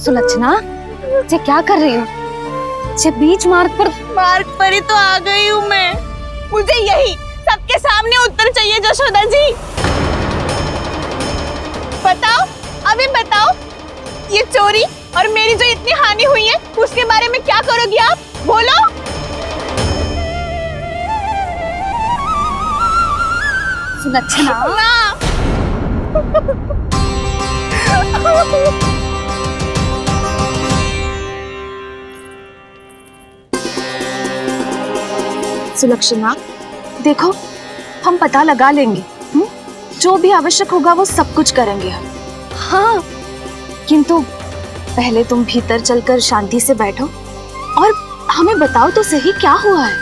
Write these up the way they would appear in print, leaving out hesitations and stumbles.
सुलक्षणा, ये क्या कर रही हो? ये बीच मार्ग पर ही तो आ गई हूँ मैं। मुझे यही सबके सामने उत्तर चाहिए जशोदा जी। बताओ, अभी बताओ, ये चोरी और मेरी जो इतनी हानि हुई है उसके बारे में क्या करोगी आप? बोलो। सुलक्षणा, सुलक्षणा, देखो हम पता लगा लेंगे, जो भी आवश्यक होगा वो सब कुछ करेंगे हम। हाँ, किंतु पहले तुम भीतर चलकर शांति से बैठो और हमें बताओ तो सही क्या हुआ है।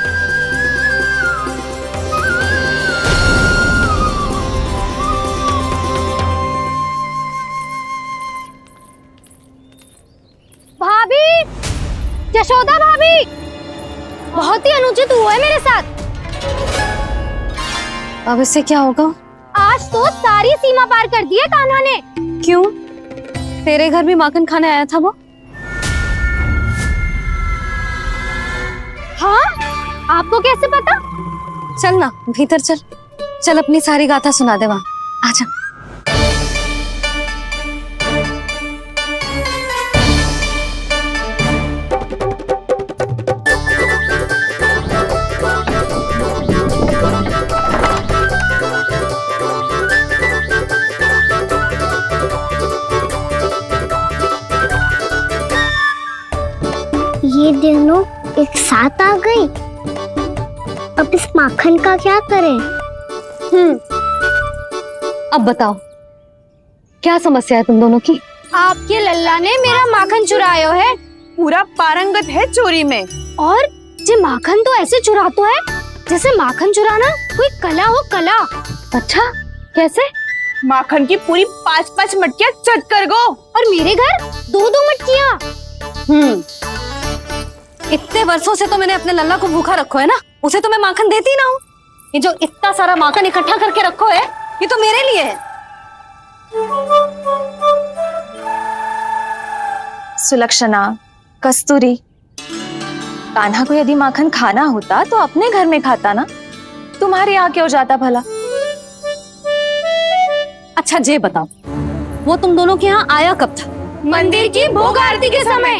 भाभी, यशोदा भाभी, बहुत ही अनुचित हुआ है मेरे साथ। अब इससे क्या होगा? आज तो सारी सीमा पार कर दी है कान्हा ने। क्यों? तेरे घर भी माखन खाने आया था वो? हाँ, आपको कैसे पता? चल ना भीतर चल, चल अपनी सारी गाथा सुना दे वहां। आजा। ये दोनों एक साथ आ गई। अब इस माखन का क्या करें? अब बताओ क्या समस्या है तुम दोनों की? आपके लल्ला ने मेरा माखन चुराया है। पूरा पारंगत है चोरी में। और ये माखन तो ऐसे चुराता है जैसे माखन चुराना कोई कला हो, कला। अच्छा, कैसे? माखन की पूरी 5-5 मटकियां चट कर गो। और मेरे घर 2-2 मटकियां। इतने वर्षों से तो मैंने अपने लल्ला को भूखा रखो है ना, उसे तो मैं माखन देती ना हूँ। ये जो इतना सारा माखन इकट्ठा करके रखो है, ये तो मेरे लिए है। सुलक्षणा, कस्तूरी, कान्हा को यदि माखन खाना होता तो अपने घर में खाता ना, तुम्हारे यहाँ क्यों जाता भला? अच्छा ये बताओ, वो तुम दोनों के यहाँ आया कब था? मंदिर की भोग आरती के समय।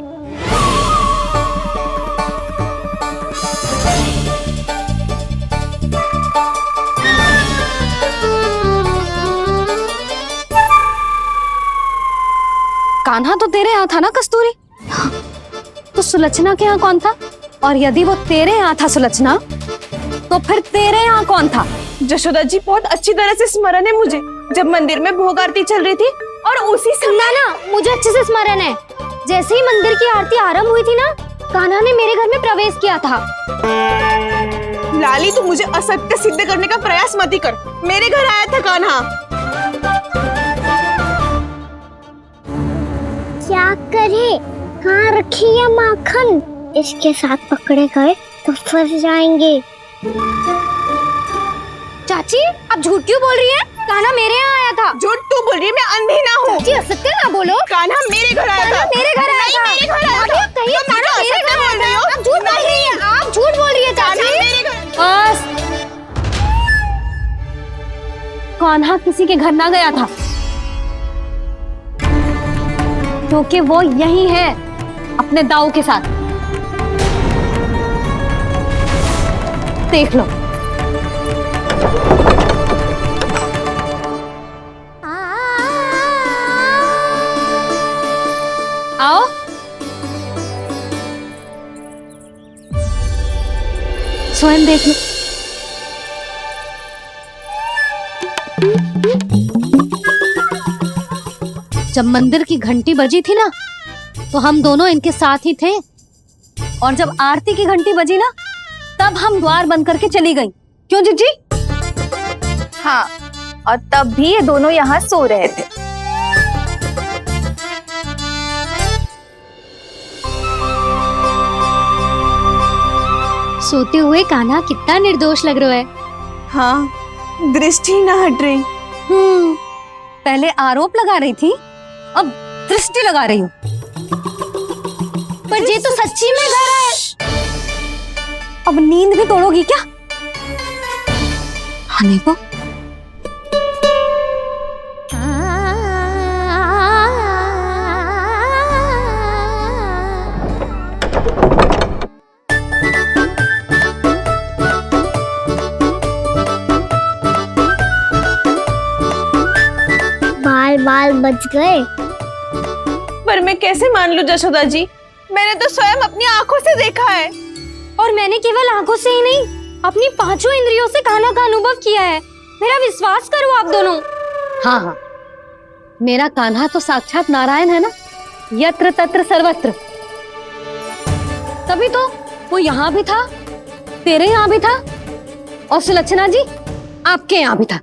कान्हा तो तेरे यहाँ था ना कस्तूरी? तो सुलक्षणा के यहाँ कौन था? और यदि वो तेरे यहाँ था सुलक्षणा, तो फिर तेरे यहाँ कौन था? जशोदा जी, बहुत अच्छी तरह से स्मरण है मुझे, जब मंदिर में भोग आरती चल रही थी और उसी समय ना, मुझे अच्छे से स्मरण है। जैसे ही मंदिर की आरती आरंभ हुई थी ना, कान्हा ने मेरे घर में प्रवेश किया था। लाली, तू मुझे असत्य सिद्ध करने का प्रयास मत ही कर। मेरे घर आया था कान्हा। क्या करे? कहाँ रखी है माखन? इसके साथ पकड़े गए तो फंस जाएंगे। चाची, आप झूठ क्यों बोल रही हैं? कान्हा मेरे यहाँ आया था। झूठ तू बोल रही है? मैं अंधी ना हूँ। चाची, असत्य ना बोलो। कान्हा मेरे घर आया था। मेरे घर आया था। मेरे घर आया था। कहिए कान्हा मेरे घर बोल रही हो? आप झूठ बोल रही हैं। आप झूठ बोल रही है चाची। बस, कान्हा किसी के घर ना गया था, क्योंकि वो यही है अपने दाऊ के साथ। देख लो। आओ। स्वयं देख लो। जब मंदिर की घंटी बजी थी ना, तो हम दोनों इनके साथ ही थे, और जब आरती की घंटी बजी ना, तब हम द्वार बंद करके चली गई। क्यों जीजी? हाँ, और तब भी ये दोनों यहाँ सो रहे थे। सोते हुए कान्हा कितना निर्दोष लग रहा है। हाँ, दृष्टि ना हट रही। पहले आरोप लगा रही थी, अब दृष्टि लगा रही हूँ। ये तो सच्ची में घर है। अब नींद भी तोड़ोगी क्या? हनी को बाल बाल बच गए। पर मैं कैसे मान लूं जशोदा जी, मैंने तो स्वयं अपनी आंखों से देखा है। और मैंने केवल आंखों से ही नहीं, अपनी पांचों इंद्रियों से कान्हा का अनुभव किया है। मेरा विश्वास करो आप दोनों। हाँ हाँ, मेरा कान्हा तो साक्षात नारायण है ना, यत्र तत्र सर्वत्र। तभी तो वो यहाँ भी था, तेरे यहाँ भी था, और सुलक्षणा जी आपके यहाँ भी था।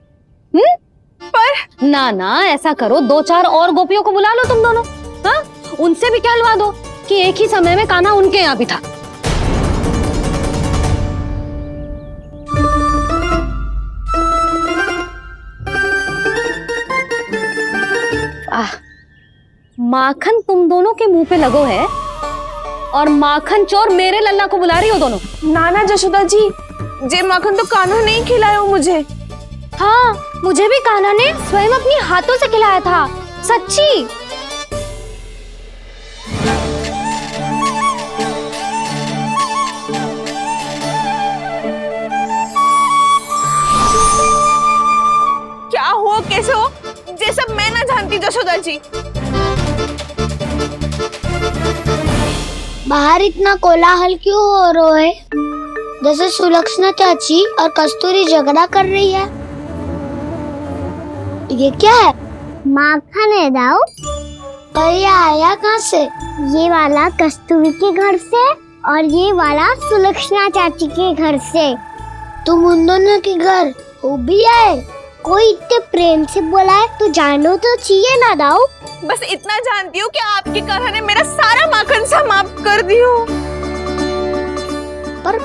पर ना ना, ऐसा करो, 2-4 और गोपियों को बुला लो तुम दोनों। हाँ, उनसे भी कहलवा दो कि एक ही समय में कान्हा उनके यहाँ भी था। माखन तुम दोनों के मुंह पे लगो है, और माखन चोर मेरे लल्ला को बुला रही हो दोनों। नाना जशोदा जी, जे माखन तो कान्हा ने ही खिलाया मुझे। हाँ, मुझे भी कान्हा ने स्वयं अपनी हाथों से खिलाया था, सच्ची। क्या हो कैसे हो, ये सब मैं ना जानती जशोदा जी। बाहर इतना कोलाहल क्यों हो रहा है? जैसे सुलक्षणा चाची और कस्तूरी झगड़ा कर रही है। ये क्या है? माखन है दाऊ। और ये आया कहाँ से? ये वाला कस्तूरी के घर से और ये वाला सुलक्षणा चाची के घर से। तुम उन दोनों के घर हो भी आए? कोई इतने प्रेम से बोला है तो जानो तो चाहिए ना दाऊ। बस इतना जानती हूँ कि आपकी कान्हा ने मेरा सारा माखन समाप्त कर दियो। पर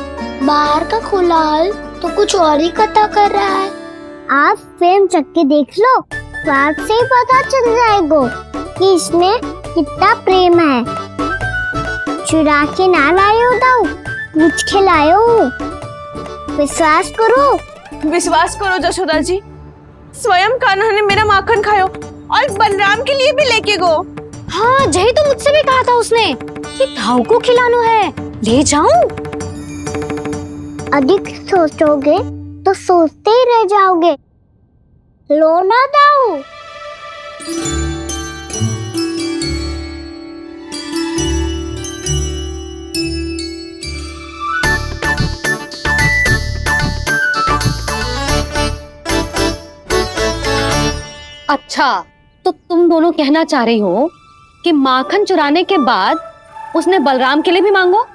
बाहर का कोलाहल तो कुछ और ही कथा कर रहा है। आप फिल्म चक के देख लो, तो आपसे ही पता चल जाएगा कि इसमें कितना प्रेम है। चुरा के ना लायो दाऊ, पूछ के लायो। विश्वास करो जशोदा जी, स्वयं कान्हा ने मेरा माखन खायो और बलराम के लिए भी लेके गो। हाँ, यही तो मुझसे भी कहा था उसने कि दाऊ को खिलाना है, ले जाऊं। अधिक सोचोगे तो सोचते ही रह जाओगे। लो ना दाऊ। अच्छा, तो तुम दोनों कहना चाह रही हो कि माखन चुराने के बाद उसने बलराम के लिए भी मांगो?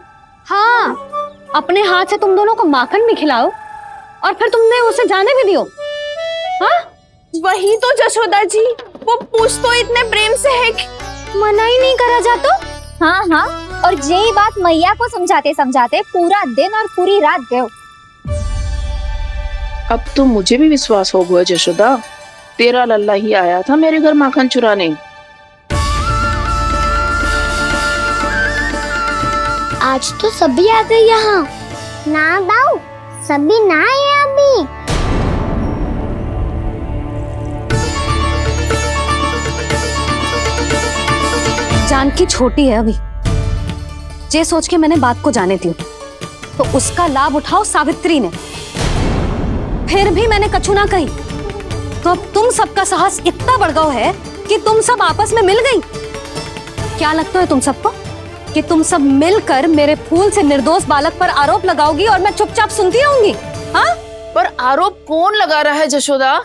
हाँ, अपने हाथ से तुम दोनों को माखन भी खिलाओ और फिर तुमने उसे जाने भी दियो। हाँ, वही तो जशोदा जी, वो पूछ तो इतने प्रेम से है कि मना ही नहीं करा जाता। हाँ हाँ, और यही बात मैया को समझाते समझाते पूरा दिन और पूरी रात गए। अब तो मुझे भी विश्वास हो गया जशोदा, तेरा लल्ला ही आया था मेरे घर माखन चुराने। आज तो सभी आ गए यहाँ। ना दाऊ, सभी ना आए अभी। जानकी छोटी है अभी, ये सोच के मैंने बात को जाने दी, तो उसका लाभ उठाओ सावित्री ने। फिर भी मैंने कछु ना कही, तो अब तुम सबका साहस इतना बढ़ गया है कि तुम सब आपस में मिल गई। क्या लगता है तुम सबको कि तुम सब मिलकर मेरे फूल से निर्दोष बालक पर आरोप लगाओगी और मैं चुपचाप सुनती रहूंगी? हाँ, पर आरोप कौन लगा रहा है जशोदा?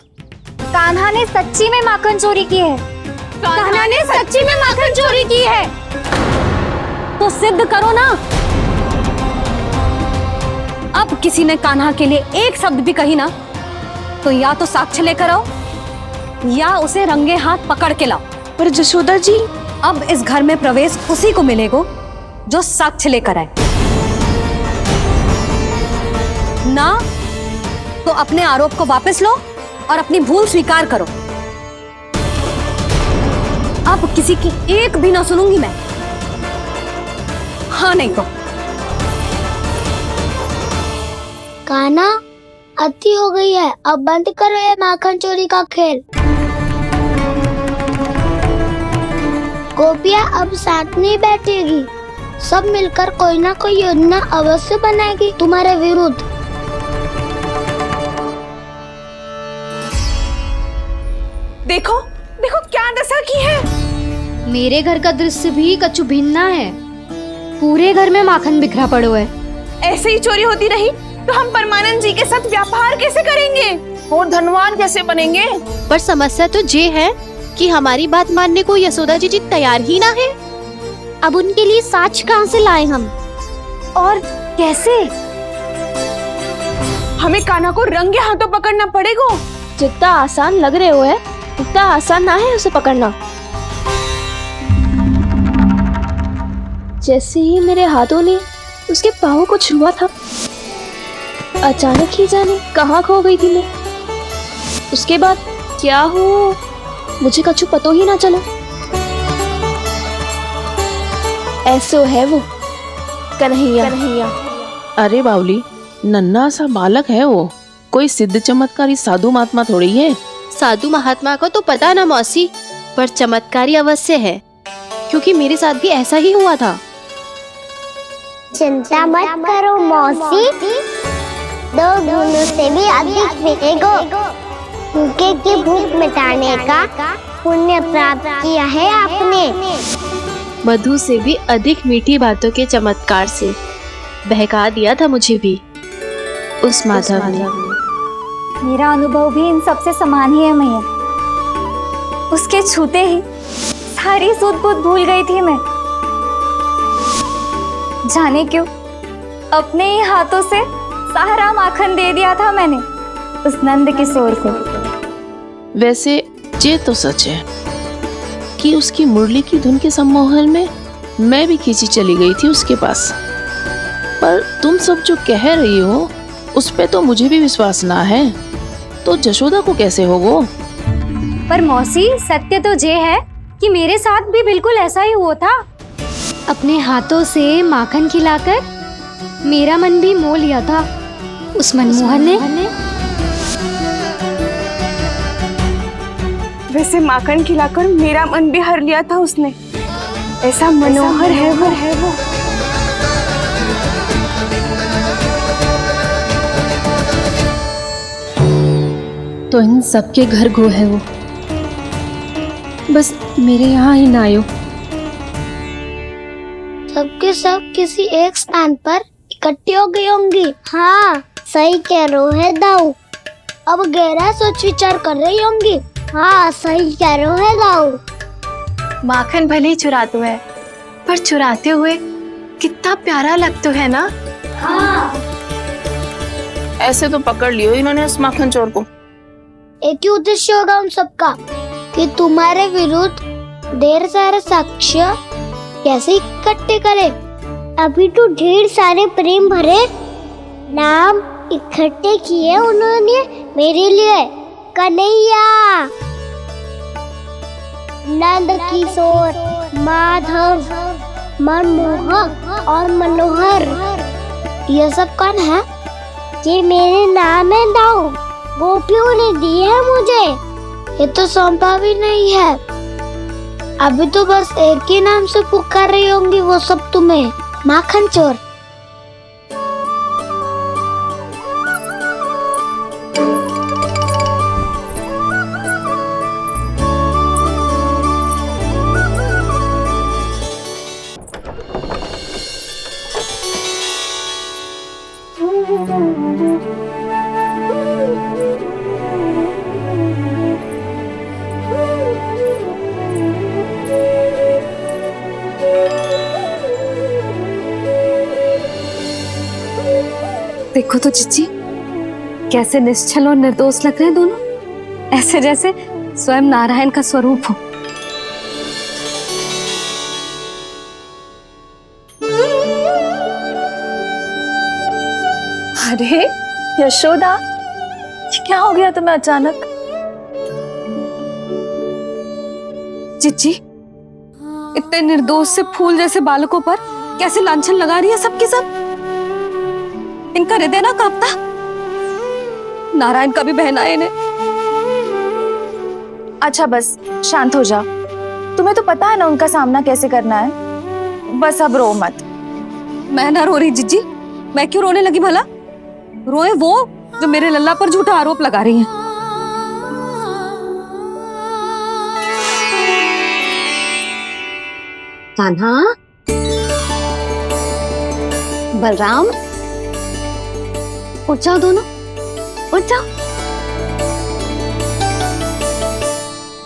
कान्हा ने सच्ची में माखन चोरी की है। कान्हा ने सच्ची में माखन चोरी की है। तो सिद्ध करो ना। अब किसी ने कान्हा के लिए एक शब्द भी कही ना, तो या तो साक्ष्य लेकर आओ या उसे रंगे हाथ पकड़ के लाओ। पर जशोदा जी, अब इस घर में प्रवेश उसी को मिलेगा जो साक्ष्य लेकर आए। ना तो अपने आरोप को वापस लो और अपनी भूल स्वीकार करो। अब किसी की एक भी ना सुनूंगी मैं। हाँ नहीं तो कान्हा, अति हो गई है, अब बंद करो ये माखन चोरी का खेल। गोपिया अब साथ नहीं बैठेगी, सब मिलकर कोई ना कोई योजना अवश्य बनाएगी तुम्हारे विरुद्ध। देखो देखो क्या दशा की है। मेरे घर का दृश्य भी कछु भिन्न है। पूरे घर में माखन बिखरा पड़ो है। ऐसे ही चोरी होती रही तो हम परमानंद जी के साथ व्यापार कैसे करेंगे और धनवान कैसे बनेंगे? पर समस्या तो ये है कि हमारी बात मानने को यशोदा जी तैयार ही ना है। अब उनके लिए साक्ष कहाँ से लाएं हम? और कैसे? हमें कान्हा को रंगे हाथों पकड़ना पड़ेगा। जितना आसान लग रहे हो है उतना आसान ना है उसे पकड़ना। जैसे ही मेरे हाथों ने उसके पाँव को छुआ था, अचानक ही जाने कहाँ खो गई थी मैं। उसके बाद क्या हो मुझे कछु पतो ही ना चला। ऐसो है वो कन्हैया। अरे बावली, नन्हा सा बालक है वो, कोई सिद्ध चमत्कारी साधु महात्मा थोड़ी है। साधु महात्मा को तो पता ना मौसी, पर चमत्कारी अवश्य है, क्योंकि मेरे साथ भी ऐसा ही हुआ था। चिंता मत करो मौसी, 2 गुणों से भी अधिक मिलेगा। भूखे की भूख मिटाने का पुण्य प्राप्त किया है आपने। मधु से भी अधिक मीठी बातों के चमत्कार से बहका दिया था मुझे भी उस माधव ने। मेरा अनुभव भी इन सबसे समान ही है मैया। उसके छूते ही सारी सूध बूध भूल गई थी मैं। जाने क्यों अपने ही हाथों से सारा माखन दे दिया था मैंने उस नंद किशोर को। वैसे ये तो सच है कि उसकी मुरली की धुन के सम्मोहन में मैं भी खींची चली गई थी उसके पास। पर तुम सब जो कह रही हो उस पे तो मुझे भी विश्वास ना है, तो जशोदा को कैसे होगो? पर मौसी, सत्य तो ये है कि मेरे साथ भी बिल्कुल ऐसा ही हुआ था। अपने हाथों से माखन खिलाकर मेरा मन भी मोह लिया था उस मनमोहन ने। वैसे माखन खिलाकर मेरा मन भी हर लिया था उसने। ऐसा मनोहर है वो। तो इन सबके घर गो है वो, बस मेरे यहाँ ही ना आयो। सबके सब किसी एक स्थान पर इकट्ठी हो गई होंगी। हाँ, सही कह रहे है दाऊ। अब गहरा सोच विचार कर रही होंगी। हाँ, सही कह रहे है दाऊ। माखन भले ही चुराते है, पर चुराते हुए कितना प्यारा लगता है ना। हाँ, ऐसे तो पकड़ लियो इन्होंने उस माखन चोर को। एक ही उद्देश्य होगा उन सबका कि तुम्हारे विरुद्ध ढेर सारे साक्ष्य कैसे इकट्ठे करे। अभी तो ढेर सारे प्रेम भरे नाम इकट्ठे किए उन्होंने मेरे लिए। कन्हैया, नंद किशोर, माधव, मनमोहक और मनोहर, ये सब कौन है? ये मेरे नाम है दाऊ। गोपियों ने दी है मुझे, ये तो सौंपा भी नहीं है। अभी तो बस एक ही नाम से पुकार रही होंगी वो सब तुम्हें, माखन चोर। देखो तो चिच्ची, कैसे निश्चल और निर्दोष लग रहे हैं दोनों, ऐसे जैसे स्वयं नारायण का स्वरूप हो। अरे यशोदा, ये क्या हो गया तुम्हें अचानक? चिच्ची, इतने निर्दोष से फूल जैसे बालकों पर कैसे लांछन लगा रही है सबके सब। इनका हृदय ना कांपता। नारायण का भी बहना है इन्हें। अच्छा बस शांत हो जाओ, तुम्हें तो पता है ना उनका सामना कैसे करना है। बस अब रो मत। मैं ना रो रही जिज्जी, मैं क्यों रोने लगी भला? रोए वो जो मेरे लल्ला पर झूठा आरोप लगा रही हैं। कान्हा, बलराम, उठ जाओ दोनों, उठ जाओ।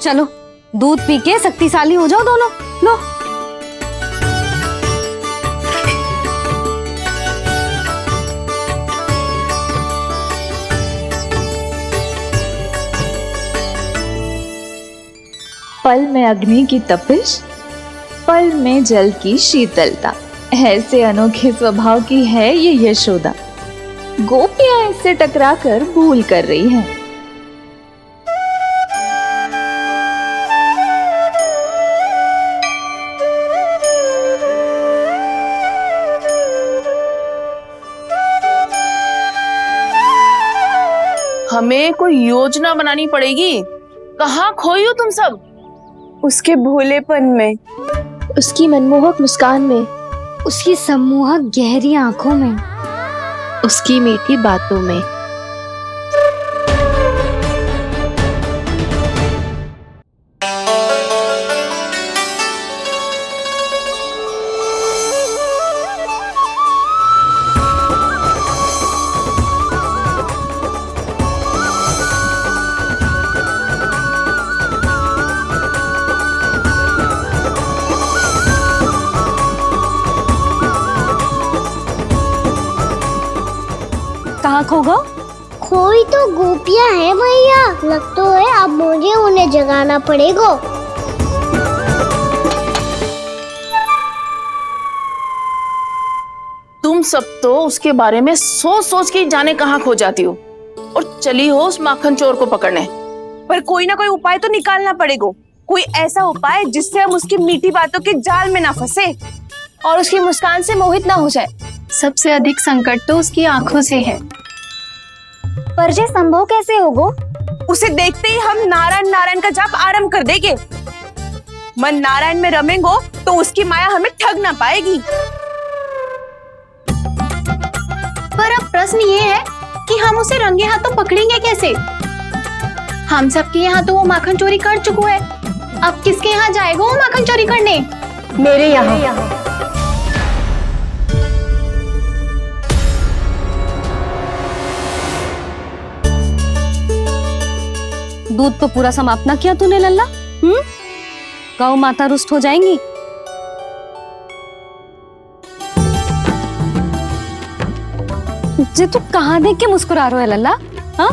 चलो दूध पी के शक्तिशाली हो जाओ दोनों। लो। पल में अग्नि की तपिश, पल में जल की शीतलता, ऐसे अनोखे स्वभाव की है ये यशोदा। गोपियां इससे टकराकर भूल कर रही हैं। हमें कोई योजना बनानी पड़ेगी। कहाँ खोई हो तुम सब? उसके भोलेपन में, उसकी मनमोहक मुस्कान में, उसकी सम्मोहक गहरी आंखों में, उसकी मीठी बातों में। कहाँ खो गो? कोई तो गोपियां हैं भैया, लगता है अब मुझे उन्हें जगाना पड़ेगा। तुम सब तो उसके बारे में सोच सोच के जाने कहाँ खो जाती हो और चली हो उस माखन चोर को पकड़ने। पर कोई ना कोई उपाय तो निकालना पड़ेगा। कोई ऐसा उपाय जिससे हम उसकी मीठी बातों के जाल में ना फंसे और उसकी मुस्कान से मोहित ना हो जाए। सबसे अधिक संकट तो उसकी आंखों से है। पर ये संभव कैसे होगा? उसे देखते ही हम नारायण नारायण का जाप आरंभ कर देंगे। मन नारायण में रमेंगो तो उसकी माया हमें ठग ना पाएगी। पर अब प्रश्न ये है कि हम उसे रंगे हाथों पकड़ेंगे कैसे? हम सबके यहाँ तो वो माखन चोरी कर चुका है। अब किसके यहाँ जाएगा वो माखन चोरी करने? मेरे यहाँ। दूध तो पूरा समाप्त ना किया तूने लल्ला। गौ माता रुष्ट हो जाएंगी। जे तू कहाँ देख के मुस्कुरा रहे हो लल्ला? हाँ,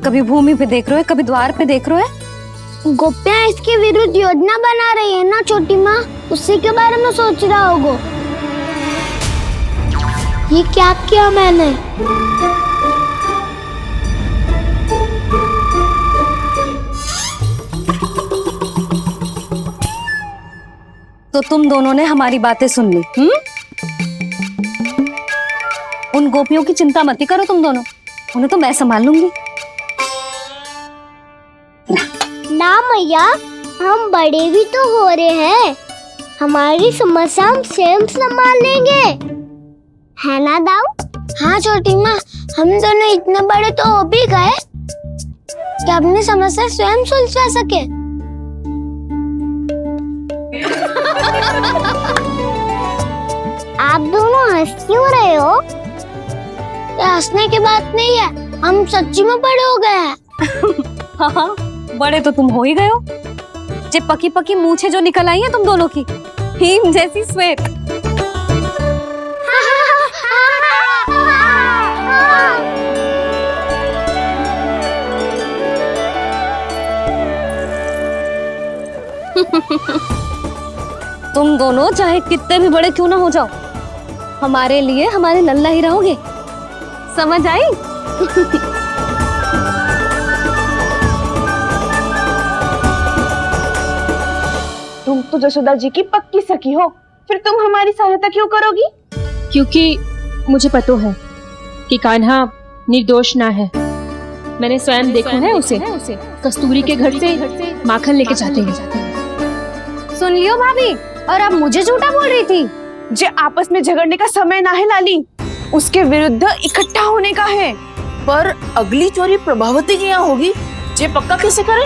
कभी भूमि पे देख रहे हो, कभी द्वार पे देख रहे हो। गोपियां इसके विरुद्ध योजना बना रही है ना छोटी माँ, उसी के बारे में सोच रहा होगा। ये क्या किया मैंने? तो तुम दोनों ने हमारी बातें सुन ली। उन गोपियों की चिंता मत करो तुम दोनों, उन्हें तो मैं संभाल लूंगी। ना मैया, हम बड़े भी तो हो रहे हैं, हमारी समस्या हम स्वयं संभाल लेंगे, है ना दाऊ? हाँ छोटी माँ, हम दोनों इतने बड़े तो हो भी गए कि अपनी समस्या स्वयं सुलझा सके। आप दोनों हंस क्यों रहे हो? ये हंसने की बात नहीं है, हम सच्ची में बड़े हो गए हैं। हाँ, बड़े तो तुम हो ही गए हो। जे पकी पकी मूछें जो निकल आई हैं तुम दोनों की, हिम जैसी श्वेत। तुम दोनों चाहे कितने भी बड़े क्यों ना हो जाओ, हमारे लिए हमारे लल्ला ही रहोगे। समझ आई? तुम तो जसोदा जी की पक्की सखी हो, फिर तुम हमारी सहायता क्यों करोगी? क्योंकि मुझे पता है कि कान्हा निर्दोष ना है। मैंने स्वयं देखा है उसे कस्तूरी के घर से माखन लेके जाते हैं। सुन लियो भाभी, और अब मुझे झूठा बोल रही थी। जे आपस में झगड़ने का समय ना है लाली, उसके विरुद्ध इकट्ठा होने का है। पर अगली चोरी प्रभावती की यहाँ होगी, जे पक्का कैसे करे?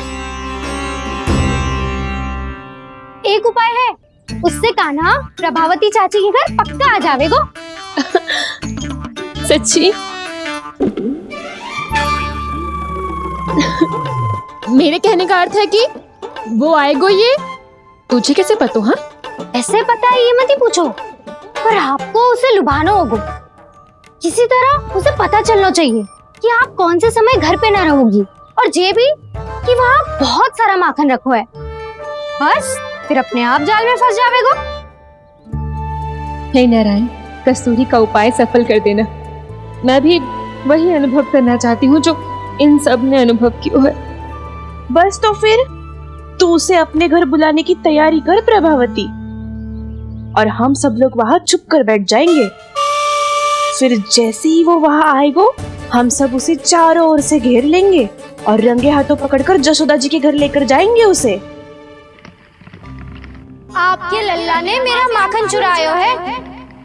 एक उपाय है, उससे कान्हा प्रभावती चाची के घर पक्का आ जावेगो। सच्ची? मेरे कहने का अर्थ है कि वो आएगो, ये तुझे कैसे पता? हाँ, ऐसे पता है ये मत ही पूछो, पर आपको उसे लुभाना होगा। किसी तरह उसे पता चलना चाहिए कि आप कौन से समय घर पे ना रहोगी, और ये भी कि वहाँ बहुत सारा माखन रखो है। बस फिर अपने आप जाल में फंस जावेगो। हे नारायण, कस्तूरी का उपाय सफल कर देना। मैं भी वही अनुभव करना चाहती हूँ जो इन सब ने अनुभव किया है। बस तो फिर तू उसे अपने घर बुलाने की तैयारी कर प्रभावती, और हम सब लोग वहाँ चुप कर बैठ जाएंगे। फिर जैसे ही वो वहाँ आएगो, हम सब उसे चारों ओर से घेर लेंगे और रंगे हाथों पकड़कर जसोदा जी के घर लेकर जाएंगे उसे। आपके लल्ला ने मेरा माखन चुरायो है,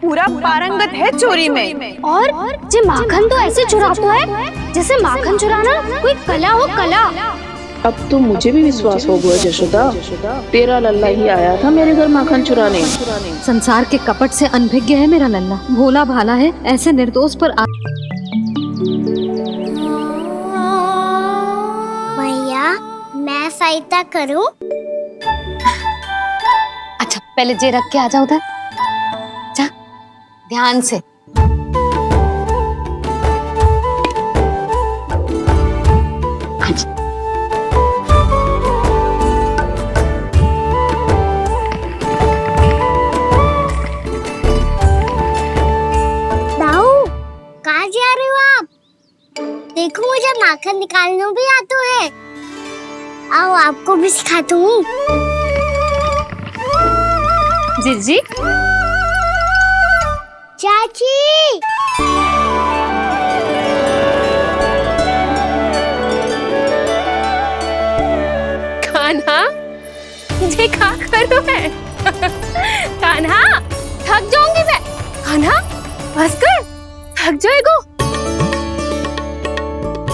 पूरा पारंगत है चोरी में। और जे माखन तो ऐसे चुराता है जैसे माखन चुराना कोई कला हो, कला। अब तो मुझे भी विश्वास हो गया जशोदा, तेरा लल्ला ही आया था मेरे घर माखन चुराने। संसार के कपट से अनभिज्ञ है मेरा लल्ला, भोला भाला है, ऐसे निर्दोष पर भैया मैं सहायता करूं? अच्छा पहले जे रख के आ जाओ उधर, जा ध्यान से। कहाँ जा रहे हो आप? देखो मुझे माखन निकालना भी आता है। आओ आपको भी सिखाता हूँ। जीजी, चाची, कान्हा ये क्या करो है? कान्हा थक जाऊंगी मैं। कान्हा बस कर, थक जाएगा।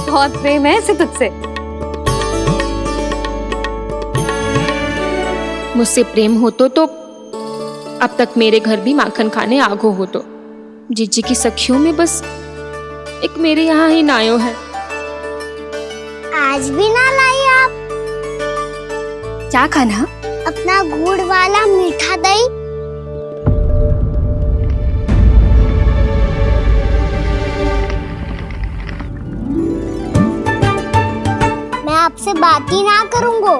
बहुत प्रेम है इसे तुझसे। मुझसे प्रेम हो तो अब तक मेरे घर भी माखन खाने आगो हो तो। जीजी की सखियों में बस एक मेरे यहाँ ही नायो है। आज भी ना लाई आप? क्या खाना? अपना गुड़ वाला मीठा दही। मैं आपसे बात ही ना करूंगा।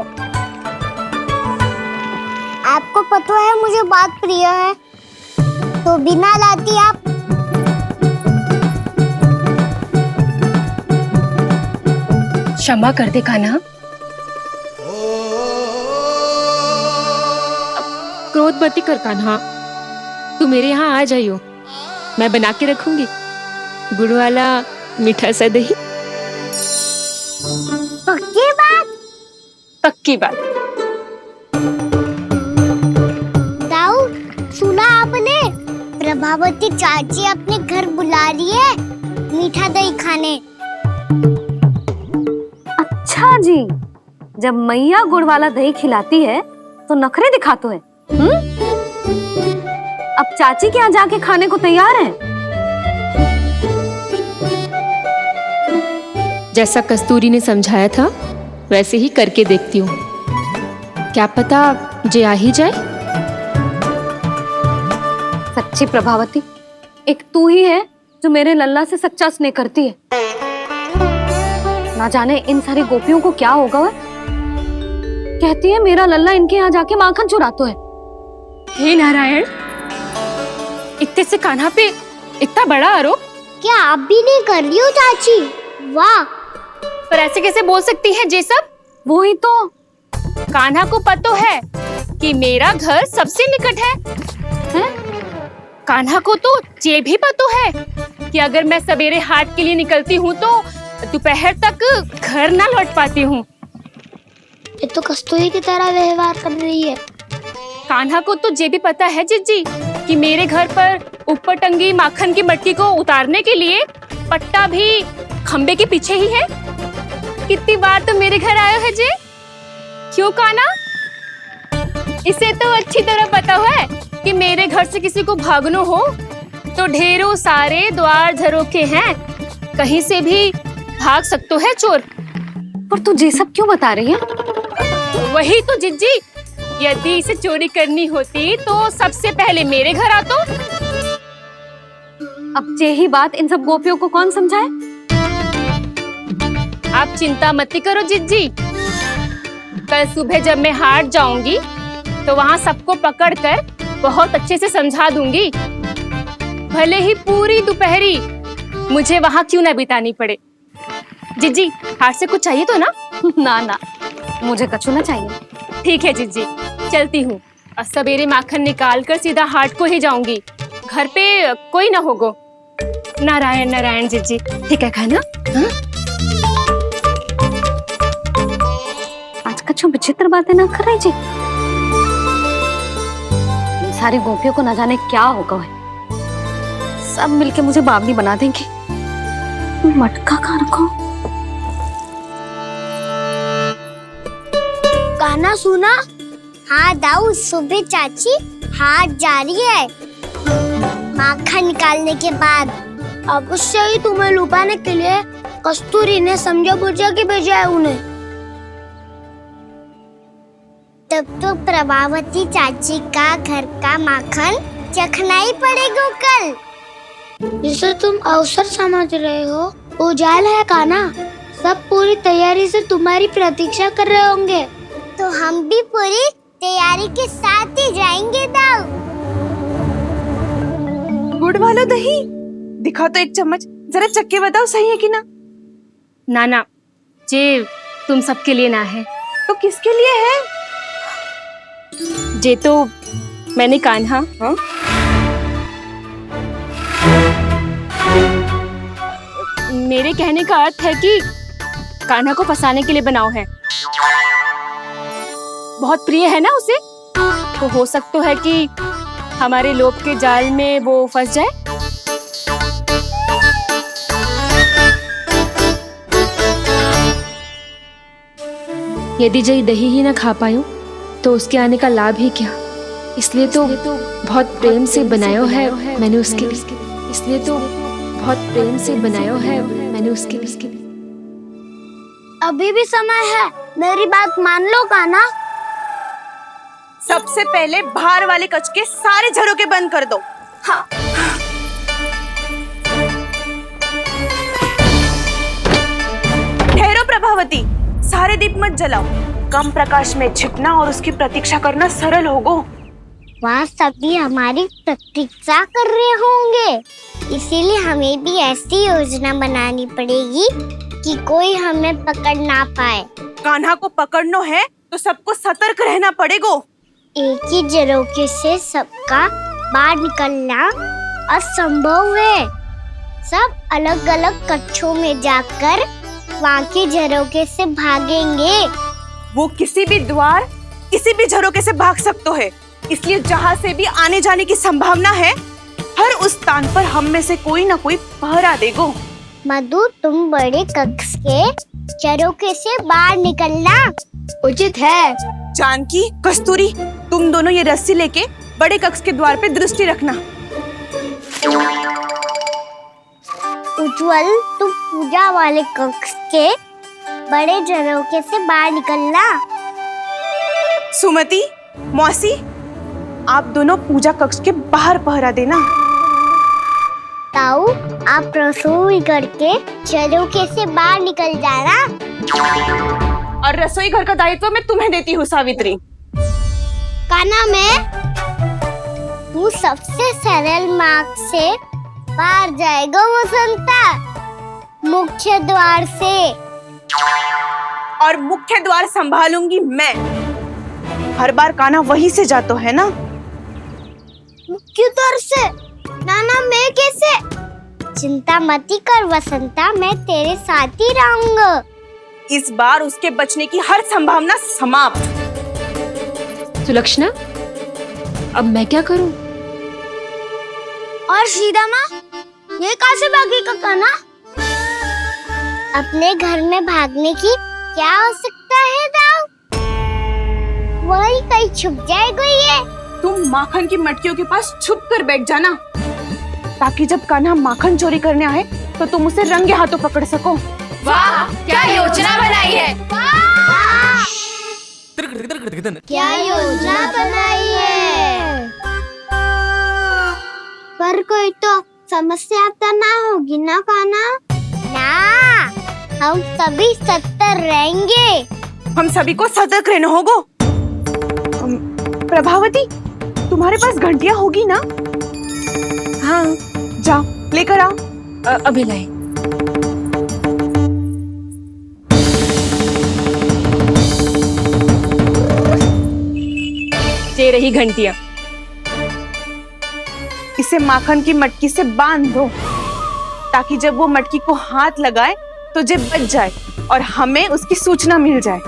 आपको पता है मुझे बात प्रिय है, तो बिना लाती आप। क्षमा कर दे कान्हा। क्रोध मत कर कान्हा, तू मेरे यहाँ आ जाइयो, मैं बना के रखूंगी गुड़ वाला मीठा सा दही। पक्की बात? पक्की बात। दाऊ, सुना आपने? प्रभावती चाची अपने घर बुला रही है मीठा दही खाने। अच्छा जी, जब मैया गुड़ वाला दही खिलाती है तो नखरे दिखाते हैं। अब चाची के यहाँ जाके खाने को तैयार हैं। जैसा कस्तूरी ने समझाया था वैसे ही करके देखती हूँ, क्या पता जे आ ही जाए। सच्ची प्रभावती, एक तू ही है जो मेरे लल्ला से सच्चा स्नेह करती है। ना जाने इन सारी गोपियों को क्या होगा। वह कहती है मेरा लल्ला इनके यहाँ जाके माखन चुराता है। हे नारायण, इतने से कान्हा पे इतना बड़ा आरोप? क्या आप भी नहीं कर रही हो चाची? वाह! पर ऐसे कैसे बोल सकती है जे सब? वो ही तो। कान्हा को पता है कि मेरा घर सबसे निकट है, कान्हा को तो ये भी पता है कि अगर मैं सवेरे हाट के लिए निकलती हूँ तो दोपहर तक घर ना लौट पाती हूँ। ये तो कस्तूरी की तरह व्यवहार कर रही है। कान्हा को तो ये भी पता है जिज्जी कि मेरे घर पर ऊपर टंगी माखन की मटकी को उतारने के लिए पट्टा भी खंबे के पीछे ही है। कितनी बार तो मेरे घर आयो है जी। क्यों कान्हा? इसे तो अच्छी तरह पता है कि मेरे घर से किसी को भागनो हो तो ढेरों सारे द्वार झरोखे हैं, कहीं से भी भाग सकते है चोर। पर तू ये सब क्यों बता रही है? वही तो जिज्जी, यदि इसे चोरी करनी होती तो सबसे पहले मेरे घर आतो। अब यही बात इन सब गोपियों को कौन समझाए? आप चिंता मत करो जिज्जी, कल सुबह जब मैं हाट जाऊंगी तो वहाँ सबको पकड़कर बहुत अच्छे से समझा दूंगी, भले ही पूरी दोपहरी मुझे वहाँ क्यों ना बितानी पड़े। जिज्जी, हाट से कुछ चाहिए तो ना? ना ना, मुझे कछु ना चाहिए। ठीक है जिज्जी, चलती हूँ। और सवेरे माखन निकाल कर सीधा हाट को ही जाऊंगी, घर पे कोई ना होगो। नारायण नारायण जिज्जी, ठीक है खाना? हाँ? आज कछु विचित्र बातें ना कर रही जी। इन सारी गोपियों को न जाने क्या होगा है, सब मिलके मुझे बावली बना देंगे। मटका कहाँ रखो? गाना सुना? हाँ दाऊ, सुबह चाची हाट जा रही है माखन निकालने के बाद। अवश्य ही तुम्हें लुभाने के लिए कस्तूरी ने समझा बुझा के भेजा है उन्हें। तब तो प्रभावती चाची का घर का माखन चखना ही पड़ेगा कल। जिसे तुम अवसर समझ रहे हो, उजाल है काना। सब पूरी तैयारी से तुम्हारी प्रतीक्षा कर रहे होंगे। तो हम भी पूरी तैयारी के साथ ही जाएंगे दाऊ। गुड़ वाला दही दिखा तो एक चम्मच, जरा चख के बताओ सही है कि ना। ना, ये तुम सबके लिए ना है। तो किसके लिए है? ये तो मैंने कान्हा, हाँ? मेरे कहने का अर्थ है कि कान्हा को फंसाने के लिए बनाओ है। बहुत प्रिय है ना उसे, तो हो सकता है कि हमारे लोभ के जाल में वो फंस जाए। यदि जय दही ही ना खा पायो तो उसके आने का लाभ ही क्या। इसलिए तो बहुत प्रेम से बनाया है मैंने उसके लिए। इसलिए तो बहुत प्रेम से बनाया है मैंने उसके लिए। अभी भी समय है, मेरी बात मान लो काना। सबसे पहले बाहर वाले कच के सारे झरोके बंद कर दो। हाँ। ठहरो प्रभावती, सारे दीप मत जलाओ। कम प्रकाश में छिपना और उसकी प्रतीक्षा करना सरल होगो। वहाँ सभी हमारी प्रतीक्षा कर रहे होंगे, इसीलिए हमें भी ऐसी योजना बनानी पड़ेगी कि कोई हमें पकड़ ना पाए। कान्हा को पकड़ना है तो सबको सतर्क रहना पड़ेगा। एक ही झरोके से सबका बाहर निकलना असंभव है। सब अलग अलग कक्षों में जाकर वहाँ के झरोके से भागेंगे। वो किसी भी द्वार, किसी भी झरोके से भाग सकते है, इसलिए जहाँ से भी आने जाने की संभावना है, हर उस स्थान पर हम में से कोई ना कोई पहरा देगो। मधु, तुम बड़े कक्ष के झरोके से बाहर निकलना उचित है। जानकी, कस्तूरी, तुम दोनों ये रस्सी लेके बड़े कक्ष के द्वार पे दृष्टि रखना। उज्जवल, तुम पूजा वाले कक्ष के बड़े झरोके से बाहर निकलना। सुमति, मौसी, आप दोनों पूजा कक्ष के बाहर पहरा देना। ताऊ, आप रसोई करके झरोके से बाहर निकल जाना। और रसोई घर का दायित्व मैं तुम्हें देती हूँ सावित्री। काना, मैं तू सबसे सरल मार्ग से बाहर जाएगा वसंता, मुख्य द्वार से। और मुख्य द्वार संभालूंगी मैं। हर बार कान्हा वहीं से जातो है ना। मुख्य द्वार से? मैं कैसे? चिंता मत कर वसंता, मैं तेरे साथ ही रहूंगा। इस बार उसके बचने की हर संभावना समाप्त। सुलक्षणा, अब मैं क्या करूं? और सीधा माँ, ये कहाँ से भागी कान्हा? अपने घर में भागने की क्या हो सकता है दाऊ? वही कहीं छुप जाएगा ये। तुम माखन की मटकियों के पास छुप कर बैठ जाना, ताकि जब कान्हा माखन चोरी करने आए तो तुम उसे रंगे हाथों पकड़ सको। वाह, क्या योजना बनाई है! क्या योजना बनाई है? पर कोई तो समस्या तो ना होगी ना कान्हा? ना, हम सभी सतर्क रहेंगे। हम सभी को सतर्क रहना होगा। प्रभावती, तुम्हारे पास घंटियां होगी ना? हाँ, जाओ लेकर आओ। अभी लाई। ये रही घंटियां। इसे माखन की मटकी से बांध दो, ताकि जब वो मटकी को हाथ लगाए तो जे बच जाए और हमें उसकी सूचना मिल जाए।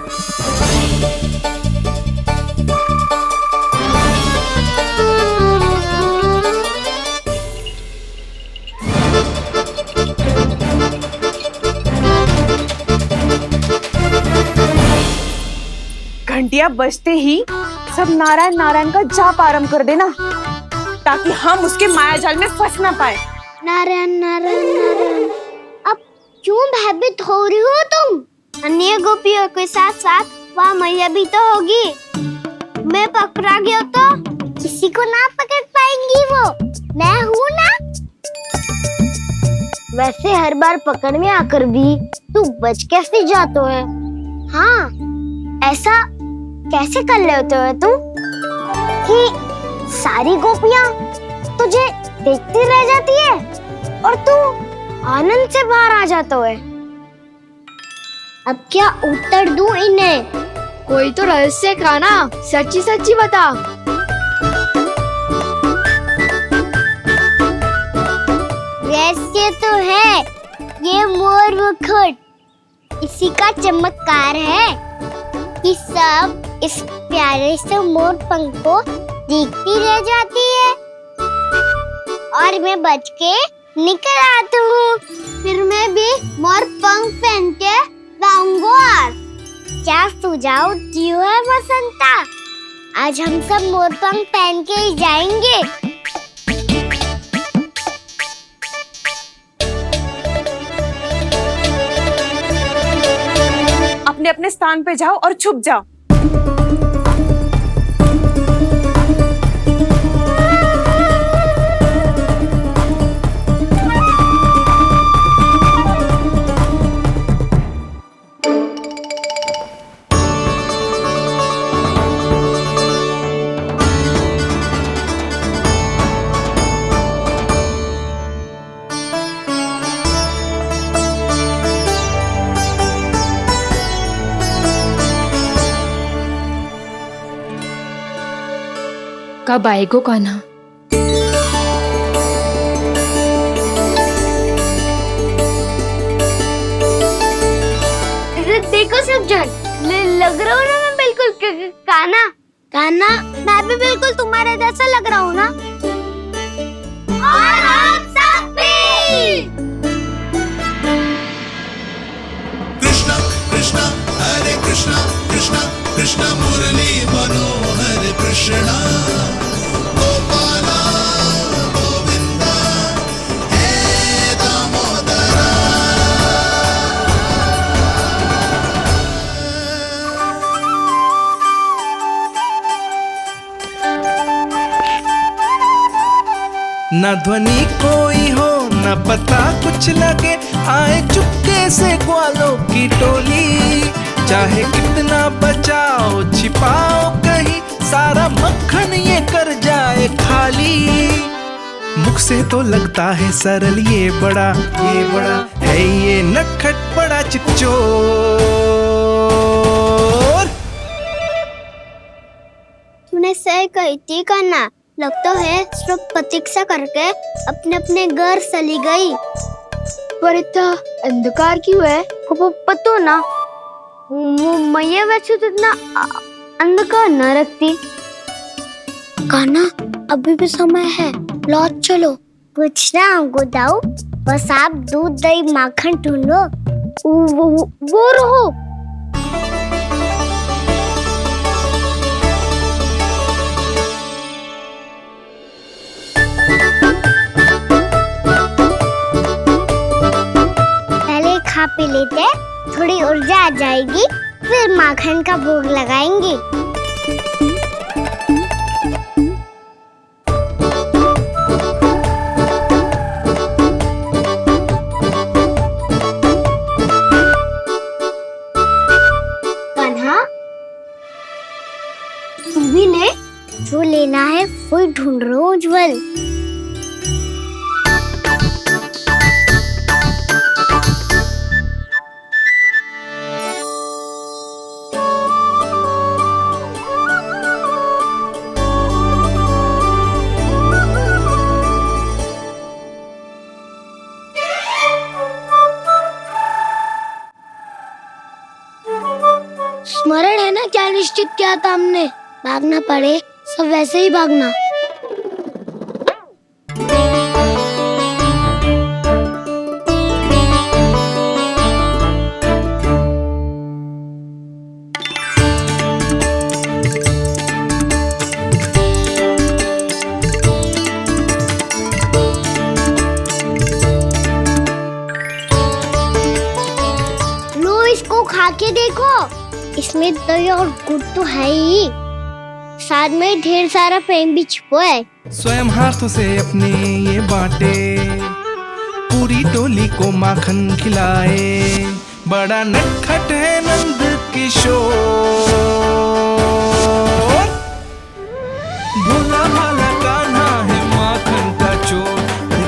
घंटियां बजते ही सब नारायण नारायण का जाप आरंभ कर देना, ताकि हम उसके मायाजाल में फंस ना पाए। नारायण नारायण नारायण। अब क्यों भयभीत हो रही हो तुम? अन्य गोपियों के साथ साथ वहाँ मैया भी तो होगी। मैं पकड़ा गया तो किसी को ना पकड़ पाएंगी वो। मैं हूँ ना। वैसे हर बार पकड़ में आकर भी तू बच कैसे जाता है? हाँ, ऐसा कैसे कर लेते हो तू कि सारी गोपियाँ तुझे देखती रह जाती है और तू आनंद से बाहर आ जाता है? अब क्या उत्तर दूं इन्हें? कोई तो रहस्य कान्हा, सच्ची सच्ची बता। रहस्य तो है, ये मोर मुकुट इसी का चमत्कार है कि सब इस प्यारे से मोर पंख को देखती रह जाती है और मैं बच के निकल आता हूँ। फिर मैं भी मोर पंख पहन के जाऊंगा। क्या सुझाव दियो है वसंता? आज हम सब मोर पंख पहन के ही जाएंगे। अपने अपने स्थान पे जाओ और छुप जाओ। कब आएगो कान्हा? देखो सब जन, लग रहा हूँ ना मैं बिल्कुल कान्हा। कान्हा, मैं भी बिल्कुल तुम्हारे जैसा लग रहा हूँ ना? और हम सब भी। कृष्णा कृष्णा हरे कृष्णा कृष्णा कृष्णा मुरली मनोहर कृष्णा गोपाला गोविंदा हे दामोदरा। न ध्वनि कोई हो न पता कुछ लगे, आए चुपके से ग्वालों की टोली। चाहे कितना बचाओ छिपाओ कहीं, सारा मक्खन ये कर जाए खाली। मुख से तो लगता है सरल, ये बड़ा है ये नटखट बड़ा चिकचोर। तूने सही कही थी कान्हा, लगता है सब प्रतीक्षा करके अपने अपने घर चली गई। पर इतना अंधकार क्यों है? वो पतो ना, वो मैया वैसे तो इतना अंधकार न रखती। कान्हा, अभी भी समय है, लौट चलो। कुछ ना हमको दाऊ, बस आप दूध दही माखन ढूंढो। वो रहो। पहले खा पी लेते, थोड़ी ऊर्जा आ जाएगी, फिर माखन का भोग लगाएंगे। जो लेना है वो ढूंढ रहा हूँ उज्जवल। स्मरण है ना क्या निश्चित किया था हमने? भागना पड़े सब वैसे ही भागना। लो इसको खा के देखो, इसमें दही और गुड़ तो है ही, साथ में ढेर सारा प्रेम भी छुपा है। स्वयं हाथों से अपने ये बांटे, पूरी टोली को माखन खिलाए। बड़ा नटखट है नंद किशोर, भोला भाला कान्हा है माखन का चोर।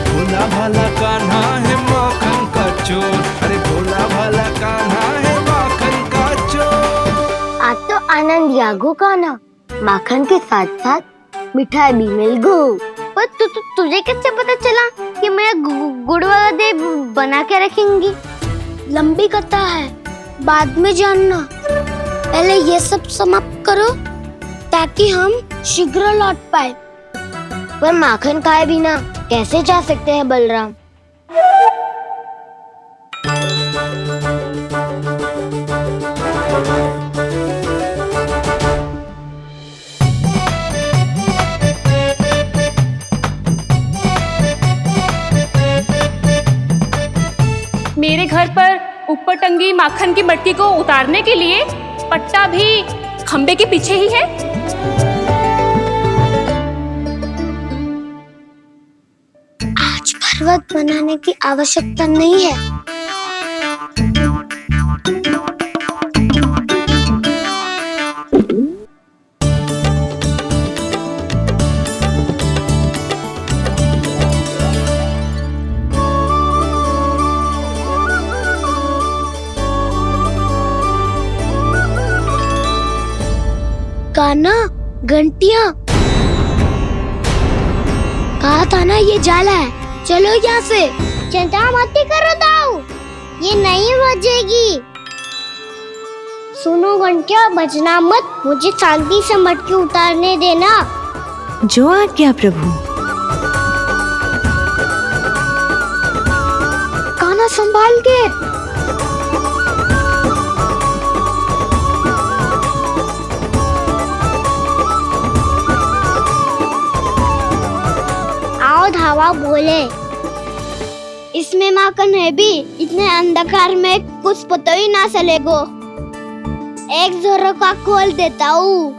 भोला भाला कान्हा है माखन का चोर। अरे भोला भाला कान्हा है माखन का चोर। आज तो आनंद यागो कान्हा, माखन के साथ साथ मिठाई भी मिल गई। पर तुझे कैसे पता चला कि मैं गुड़ वाला दे बना के रखेंगी? लंबी कथा है, बाद में जानना। पहले ये सब समाप्त करो ताकि हम शीघ्र लौट पाए। पर माखन खाए बिना कैसे जा सकते हैं बलराम? मेरे घर पर ऊपर टंगी माखन की मटकी को उतारने के लिए पट्टा भी खंबे के पीछे ही है। आज पर्वत बनाने की आवश्यकता नहीं है। कान्हा, घंटियां, कहा था ना ये जाला है। चलो यहाँ से। चिंता मत करो दाऊ, ये नहीं बजेगी। सुनो घंटियां, बजना मत, मुझे शांति से मटकी उतारने देना। जो आज्ञा प्रभु। कान्हा संभाल के। धावा बोले, इसमें माखन है भी, इतने अंधकार में कुछ पता ही ना चलेगो। एक जोरों का खोल देता हूँ।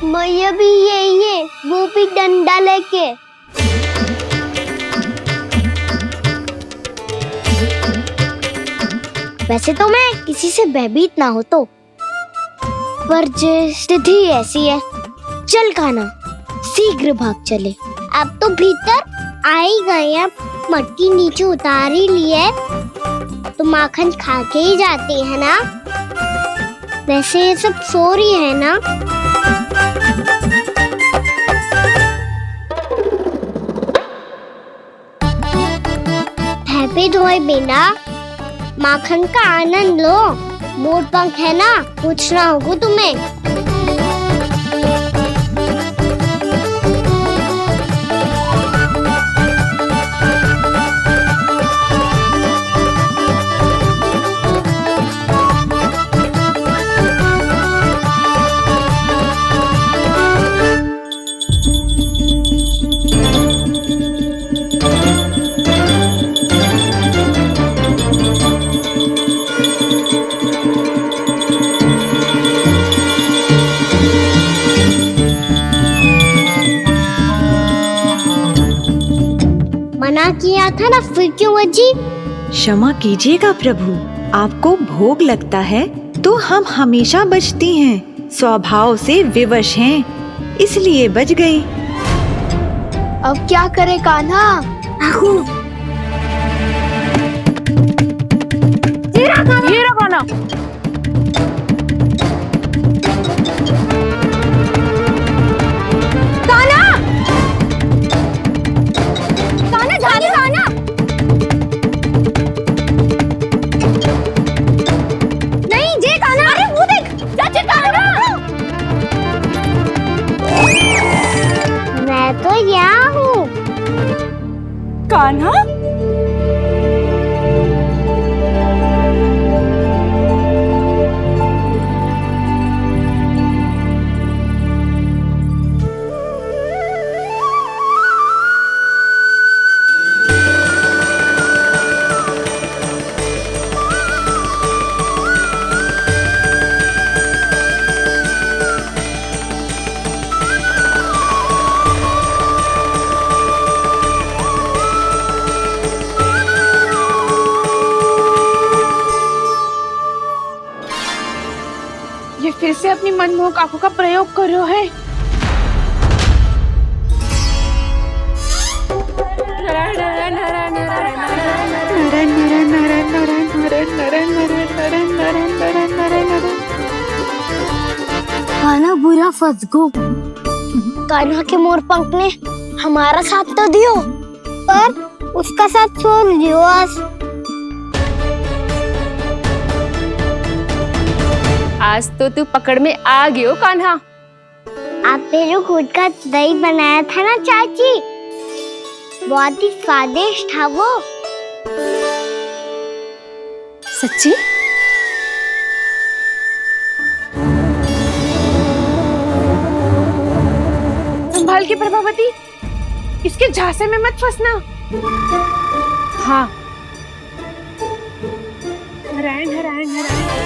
मैया भी यही है, वो भी डंडा लेके। वैसे तो मैं किसी से भयभीत ना हो तो, पर स्थिति ऐसी है। चल कान्हा, शीघ्र भाग चले। अब तो भीतर आ ही गए हैं, मटकी नीचे उतार ही ली है, तो माखन खा के ही जाते हैं ना। वैसे ये सब सो रही है ना। हैप्पी धोए बिना माखन का आनंद लो। मोर पंख है ना, पूछना होगा तुम्हें। मना किया था ना, फिर क्यों अजी? क्षमा कीजिएगा प्रभु, आपको भोग लगता है तो हम हमेशा बचती हैं, स्वभाव से विवश हैं, इसलिए बच गई। अब क्या करे कान्हा? ये रहा कान्हा। मैं तो यहाँ हूँ। कान्हा, ये फिर से अपनी मनमोहक आंखों का प्रयोग कर रहे है। कान्हा बुरा फंस गो। कान्हा के मोर पंख ने हमारा साथ तो दियो, पर उसका साथ छोड़ दियो। आज तो तू पकड़ में आ गई हो कान्हा। आपने जो खुद का दही बनाया था ना चाची, बहुत ही स्वादिष्ट था वो। सच्ची? संभाल के प्रभावती, इसके झांसे में मत फंसना। हाँ, नारायण नारायण नारायण।